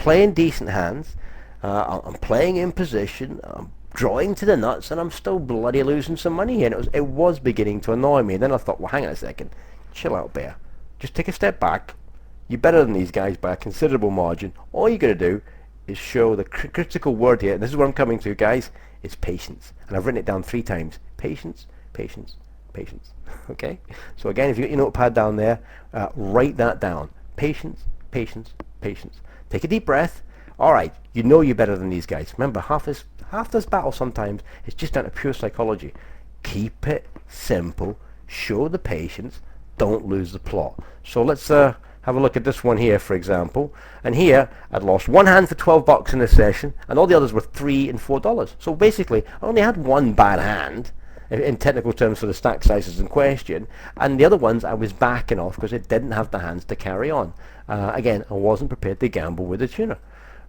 playing decent hands, I'm playing in position, I'm drawing to the nuts, and I'm still bloody losing some money here. And it was beginning to annoy me. And then I thought, well, hang on a second, chill out, Bear. Just take a step back. You're better than these guys by a considerable margin. All you got to do is show the critical word here, and this is where I'm coming to, guys, is patience. And I've written it down 3 times. Patience, patience, patience. Okay? So again, if you get your notepad down there, write that down. Patience, patience, patience. Take a deep breath. All right, you know you're better than these guys. Remember, half this battle sometimes is just down to pure psychology. Keep it simple. Show the patience. Don't lose the plot. So let's have a look at this one here, for example. And here, I'd lost one hand for $12 in this session, and all the others were $3 and $4. So basically, I only had one bad hand, in technical terms for the stack sizes in question, and the other ones I was backing off because it didn't have the hands to carry on. Again, I wasn't prepared to gamble with the tuner.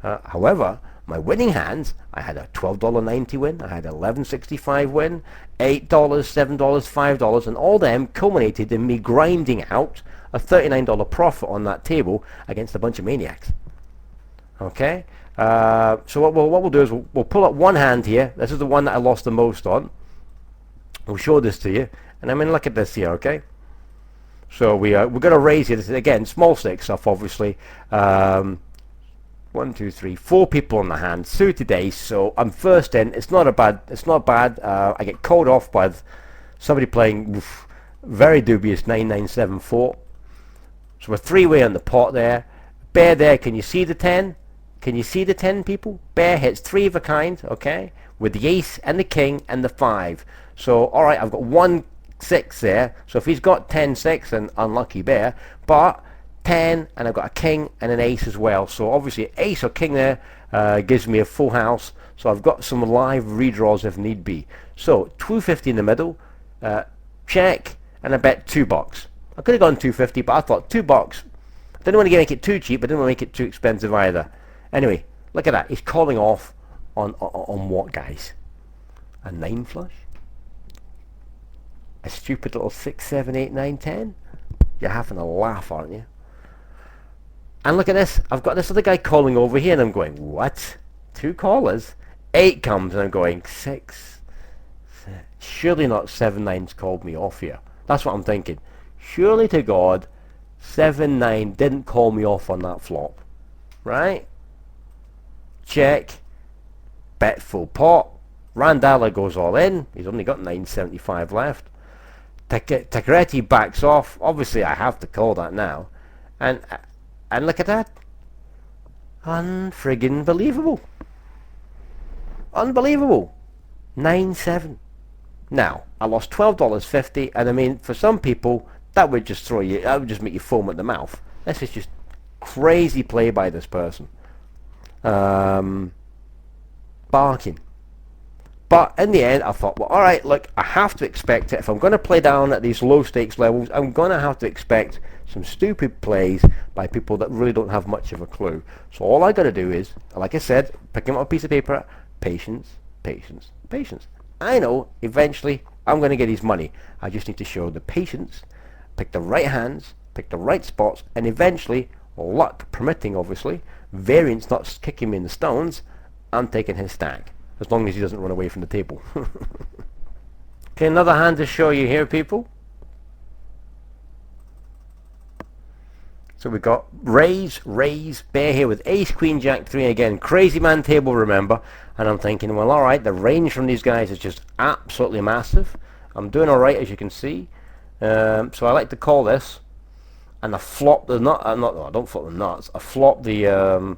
However, my winning hands, I had a $12.90 win, I had $11.65 win, $8, $7, $5, and all them culminated in me grinding out a $39 profit on that table against a bunch of maniacs. Okay, so what we'll do is we'll pull up one hand here. This is the one that I lost the most on. We'll show this to you, and I mean, look at this here, okay? So we're going to raise it. This is, again, small stake stuff, obviously. 1, 2, 3, 4 people on the hand, suited ace. So I'm first in. It's not bad. I get called off by somebody playing very dubious 9974. So we're 3-way on the pot there. Bear there. Can you see the 10? Can you see the 10, people? Bear hits 3 of a kind, okay, with the ace and the king and the 5. So, all right, I've got 1-6 there. So if he's got 10-6, then unlucky Bear. But 10, and I've got a king and an ace as well. So obviously ace or king there gives me a full house. So I've got some live redraws if need be. So 250 in the middle, check, and I bet $2. I could have gone 250, but I thought $2. I didn't want to make it too cheap, but I didn't want to make it too expensive either. Anyway, look at that. He's calling off on what, guys? A 9 flush? A stupid little 6, 7, 8, 9, 10? You're having a laugh, aren't you? And look at this. I've got this other guy calling over here, and I'm going, what? 2 callers? 8 comes, and I'm going, 6. Surely not 7, 9's called me off here. That's what I'm thinking. Surely to God, 7, 9 didn't call me off on that flop. Right? Check. Bet full pot. Randala goes all in. He's only got 975 left. Takeretti backs off. Obviously, I have to call that now. And look at that. Unfriggin' believable. Unbelievable. 9-7. Now, I lost $12.50, and I mean, for some people, that would just make you foam at the mouth. This is just crazy play by this person. Barking. But in the end, I thought, well, all right, look, I have to expect it. If I'm going to play down at these low stakes levels, I'm going to have to expect some stupid plays by people that really don't have much of a clue. So all I got to do is, like I said, picking up a piece of paper, patience, patience, patience. I know eventually I'm going to get his money. I just need to show the patience, pick the right hands, pick the right spots, and eventually, luck permitting, obviously, variance not kicking me in the stones, I'm taking his stack. As long as he doesn't run away from the table. Okay, another hand to show you here, people. So we've got raise, bear here with ace, queen, jack, 3. Again, crazy man table, remember. And I'm thinking, well, all right, the range from these guys is just absolutely massive. I'm doing all right, as you can see. So I like to call this. And I flop the nut. No, I don't flop the nuts. I flop the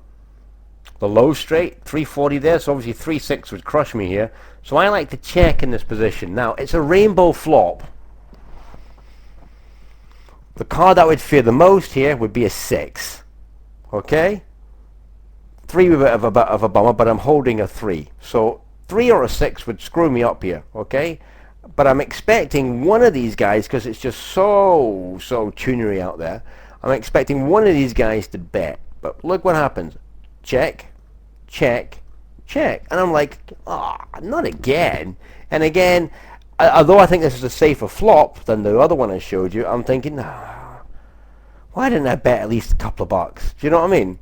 low straight, 340 there, so obviously 3-6 would crush me here. So I like to check in this position. Now, it's a rainbow flop. The card I would fear the most here would be a 6. Okay? 3 would be a bit of a bummer, but I'm holding a 3. So 3 or a 6 would screw me up here, okay? But I'm expecting one of these guys, because it's just so tunery out there, I'm expecting one of these guys to bet. But look what happens. Check, check, check. And I'm like, not again. And again, although I think this is a safer flop than the other one I showed you, I'm thinking, why didn't I bet at least a couple of bucks? Do you know what I mean?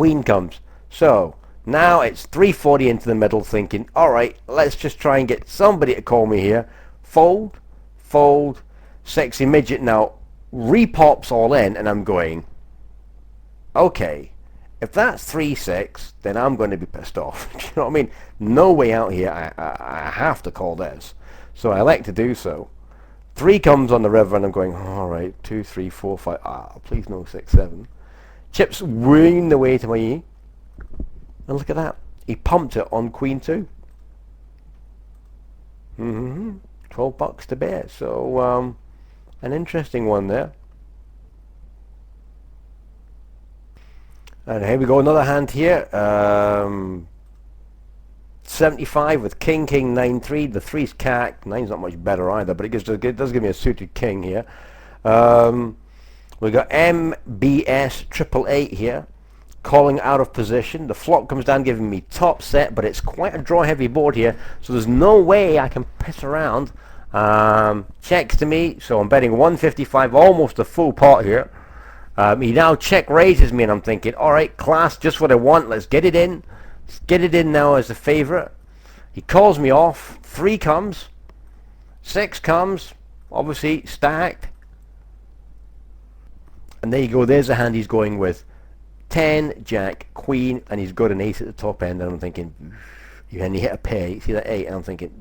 Queen comes. So now it's 340 into the middle, thinking, all right, let's just try and get somebody to call me here. Fold, fold, sexy midget now repops all in, and I'm going, okay, if that's 3-6, then I'm going to be pissed off. Do you know what I mean? No way out here. I have to call this. So I elect to do so. 3 comes on the river, and I'm going, all right, 2, 3, 4, 5. Please no 6, 7. Chips winging the way to my E. And look at that. He pumped it on Queen 2. 12 bucks to bet. So, an interesting one there. And here we go, another hand here. 75 with King, King, 9-3. The 3's cack. 9's not much better either, but it does give me a suited King here. We got MBS 888 here, calling out of position. The flop comes down, giving me top set, but it's quite a draw-heavy board here, so there's no way I can piss around. Checks to me, so I'm betting 155, almost a full pot here. He now check raises me, and I'm thinking, all right, class, just what I want. Let's get it in. Let's get it in now as a favorite. He calls me off. 3 comes. 6 comes. Obviously stacked. And there you go. There's a hand he's going with. 10, Jack, Queen, and he's got an ace at the top end. And I'm thinking, and he hit a pair. You see that 8? And I'm thinking,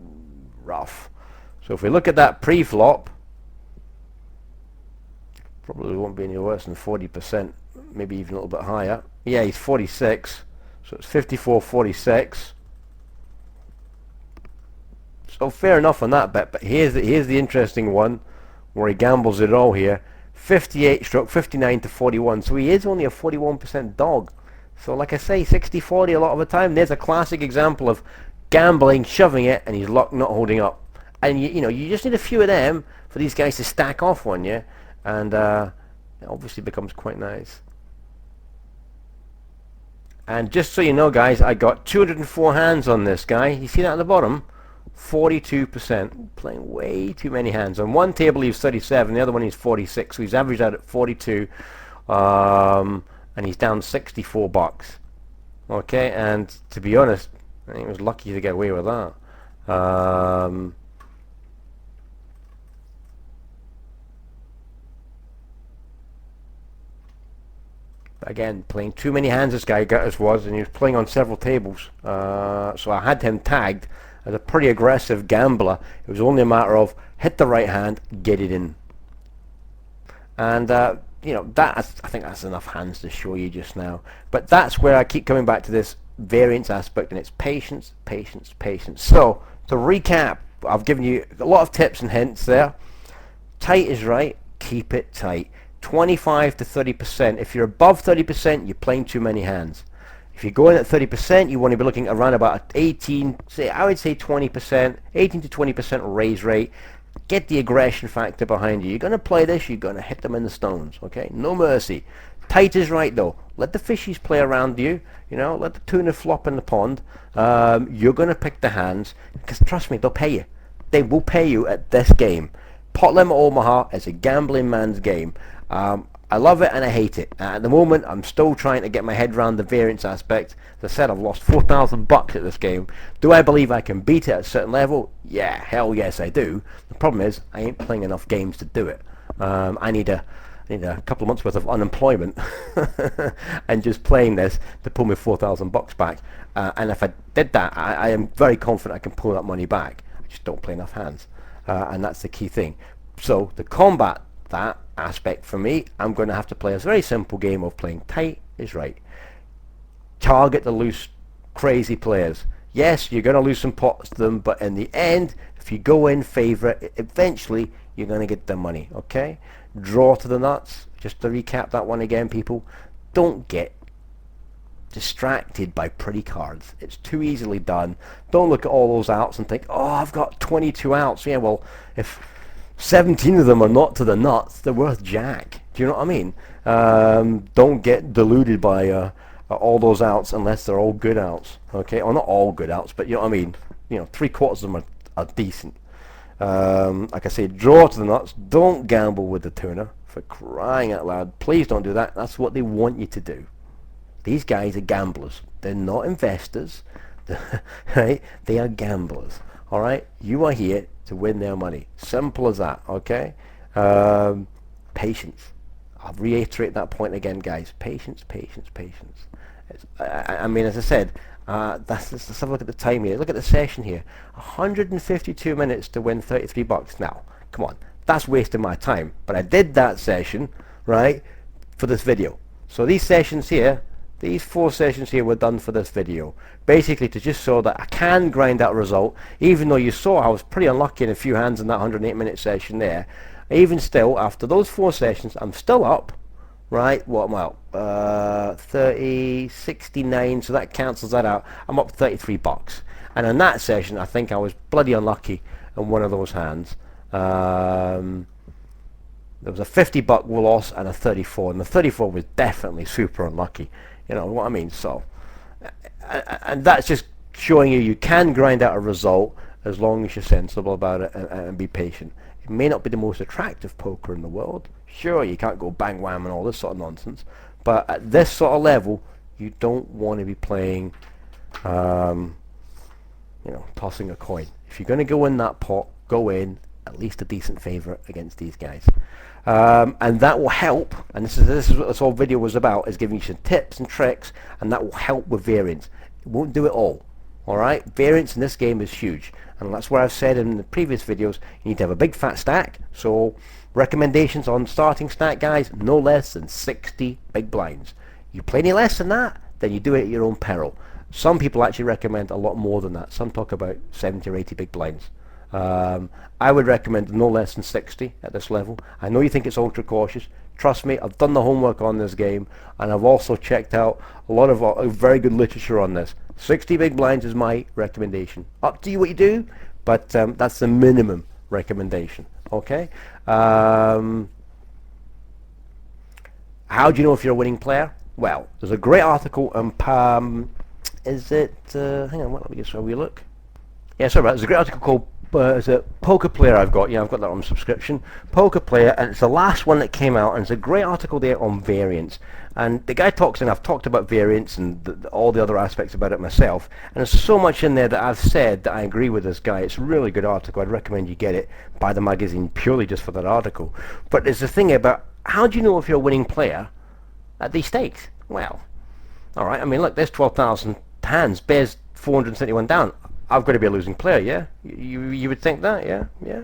rough. So if we look at that pre-flop, probably won't be any worse than 40%, maybe even a little bit higher. Yeah, he's 46, so it's 54-46. So fair enough on that bet, but here's the interesting one, where he gambles it all here. 58 stroke 59 to 41, so he is only a 41% dog. So like I say, 60-40 a lot of the time. There's a classic example of gambling, shoving it, and his luck not holding up. And you know, you just need a few of them for these guys to stack off on you. And it obviously becomes quite nice. And just so you know, guys, I got 204 hands on this guy. You see that at the bottom? 42%. Playing way too many hands. On one table he's 37, the other one he's 46, so he's averaged out at 42. And he's down 64 bucks. Okay, and to be honest, I think he was lucky to get away with that. Again, playing too many hands this guy was, and he was playing on several tables. So I had him tagged as a pretty aggressive gambler. It was only a matter of hit the right hand, get it in. And you know, I think that's enough hands to show you just now. But that's where I keep coming back to this variance aspect, and it's patience, patience, patience. So to recap, I've given you a lot of tips and hints there. Tight is right, keep it tight. 25 to 30%. If you're above 30%, you're playing too many hands. If you go in at 30%, you want to be looking around about 18, I would say 20%, 18 to 20% raise rate. Get the aggression factor behind you. You're going to play this, you're going to hit them in the stones, okay? No mercy. Tight is right, though. Let the fishies play around you, you know, let the tuna flop in the pond. You're going to pick the hands, because trust me, they'll pay you. They will pay you at this game. Pot Limit Omaha is a gambling man's game. I love it and I hate it. At the moment, I'm still trying to get my head around the variance aspect. As I said, I've lost 4,000 bucks at this game. Do I believe I can beat it at a certain level? Yeah, hell yes I do. The problem is, I ain't playing enough games to do it. I need a couple of months worth of unemployment and just playing this to pull me 4,000 bucks back. And if I did that, I am very confident I can pull that money back. I just don't play enough hands. And that's the key thing. So to combat that aspect for me, I'm going to have to play a very simple game of playing tight is right. Target the loose, crazy players. Yes, you're going to lose some pots to them, but in the end, if you go in favourite, eventually you're going to get the money, okay? Draw to the nuts. Just to recap that one again, people, don't get distracted by pretty cards. It's too easily done. Don't look at all those outs and think, oh, I've got 22 outs. Yeah, well, if 17 of them are not to the nuts, they're worth jack. Do you know what I mean? Don't get deluded by all those outs unless they're all good outs. Okay, or not all good outs, but you know what I mean. You know, 3/4 of them are decent. Like I say, draw to the nuts. Don't gamble with the tuna, for crying out loud. Please don't do that. That's what they want you to do. These guys are gamblers. They're not investors, right? They are gamblers. All right, you are here to win their money. Simple as that. Okay. Patience. I'll reiterate that point again, guys. Patience, patience, patience. I mean, as I said, let's have a look at the time here. Look at the session here. 152 minutes to win 33 bucks. Now, come on, that's wasting my time. But I did that session, right, for this video. So these sessions here, these 4 sessions here were done for this video. Basically to just show that I can grind out a result, even though you saw I was pretty unlucky in a few hands in that 108-minute session there. Even still, after those 4 sessions, I'm still up, right? What am I up? 30, 69, so that cancels that out. I'm up 33 bucks. And in that session, I think I was bloody unlucky in one of those hands. There was a 50 buck loss and a 34, and the 34 was definitely super unlucky. You know what I mean? So, and that's just showing you can grind out a result as long as you're sensible about it and be patient. It may not be the most attractive poker in the world. Sure, you can't go bang wham and all this sort of nonsense, but at this sort of level, you don't want to be playing, you know, tossing a coin. If you're going to go in that pot, go in at least a decent favourite against these guys. And that will help, and this is what this whole video was about, is giving you some tips and tricks, and that will help with variance. It won't do it all. Alright, variance in this game is huge, and that's what I've said in the previous videos. You need to have a big fat stack. So recommendations on starting stack, guys, no less than 60 big blinds. You play any less than that, then you do it at your own peril. Some people actually recommend a lot more than that. Some talk about 70 or 80 big blinds. I would recommend no less than 60 at this level. I know you think it's ultra cautious. Trust me, I've done the homework on this game, and I've also checked out a lot of very good literature on this. 60 big blinds is my recommendation. Up to you what you do, but that's the minimum recommendation. Okay. How do you know if you're a winning player? Well, there's a great article on is it? Hang on, let me just have a wee look. Yeah, sorry, there's a great article called is it Poker Player I've got. Yeah, I've got that on subscription. Poker Player, and it's the last one that came out, and it's a great article there on variance. And the guy talks, and I've talked about variance and all the other aspects about it myself, and there's so much in there that I've said that I agree with this guy. It's a really good article. I'd recommend you get it, buy the magazine purely just for that article. But there's the thing about, how do you know if you're a winning player at these stakes? Well, alright, I mean, look, there's 12,000 hands, bears 471 down. I've got to be a losing player, yeah? You would think that, yeah? Yeah?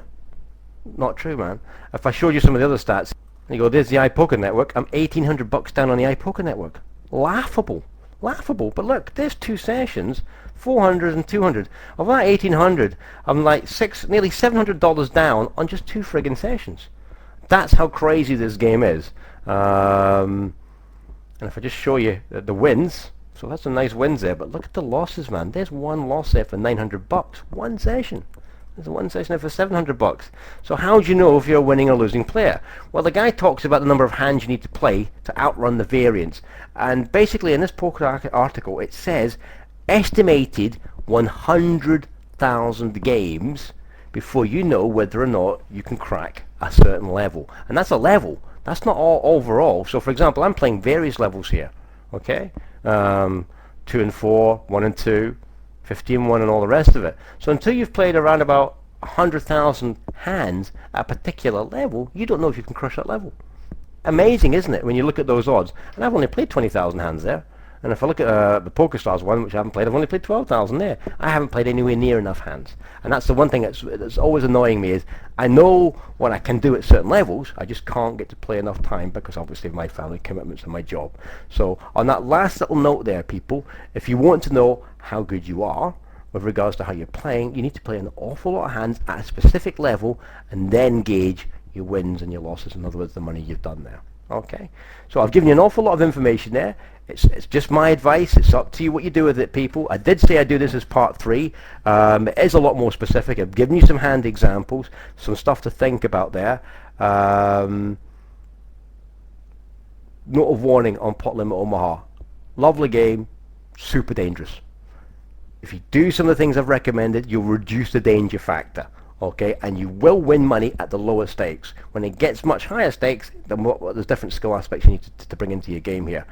Not true, man. If I showed you some of the other stats, and you go, there's the iPoker Network, I'm 1,800 bucks down on the iPoker Network. Laughable. Laughable. But look, there's 2 sessions, 400 and 200. Of that 1,800, I'm like nearly $700 down on just 2 friggin' sessions. That's how crazy this game is. And if I just show you the wins, so that's some nice wins there, but look at the losses, man. There's one loss there for 900 bucks. One session. There's one session there for 700 bucks. So how do you know if you're a winning or losing player? Well, the guy talks about the number of hands you need to play to outrun the variance. And basically in this poker article, it says estimated 100,000 games before you know whether or not you can crack a certain level. And that's a level. That's not all overall. So for example, I'm playing various levels here. Okay? 2 and 4, 1 and 2, 50 and 1, and all the rest of it. So until you've played around about 100,000 hands at a particular level, you don't know if you can crush that level. Amazing, isn't it, when you look at those odds? And I've only played 20,000 hands there. And if I look at the PokerStars one, which I haven't played, I've only played 12,000 there. I haven't played anywhere near enough hands. And that's the one thing that's always annoying me, is I know what I can do at certain levels, I just can't get to play enough time because obviously of my family commitments and my job. So on that last little note there, people, if you want to know how good you are with regards to how you're playing, you need to play an awful lot of hands at a specific level and then gauge your wins and your losses, in other words, the money you've done there. Okay, so I've given you an awful lot of information there. It's just my advice. It's up to you what you do with it, people. I did say I'd do this as part 3. It is a lot more specific. I've given you some hand examples, some stuff to think about there. Note of warning on Pot Limit Omaha. Lovely game, super dangerous. If you do some of the things I've recommended, you'll reduce the danger factor. Okay, and you will win money at the lower stakes. When it gets much higher stakes, then there's different skill aspects you need to bring into your game here.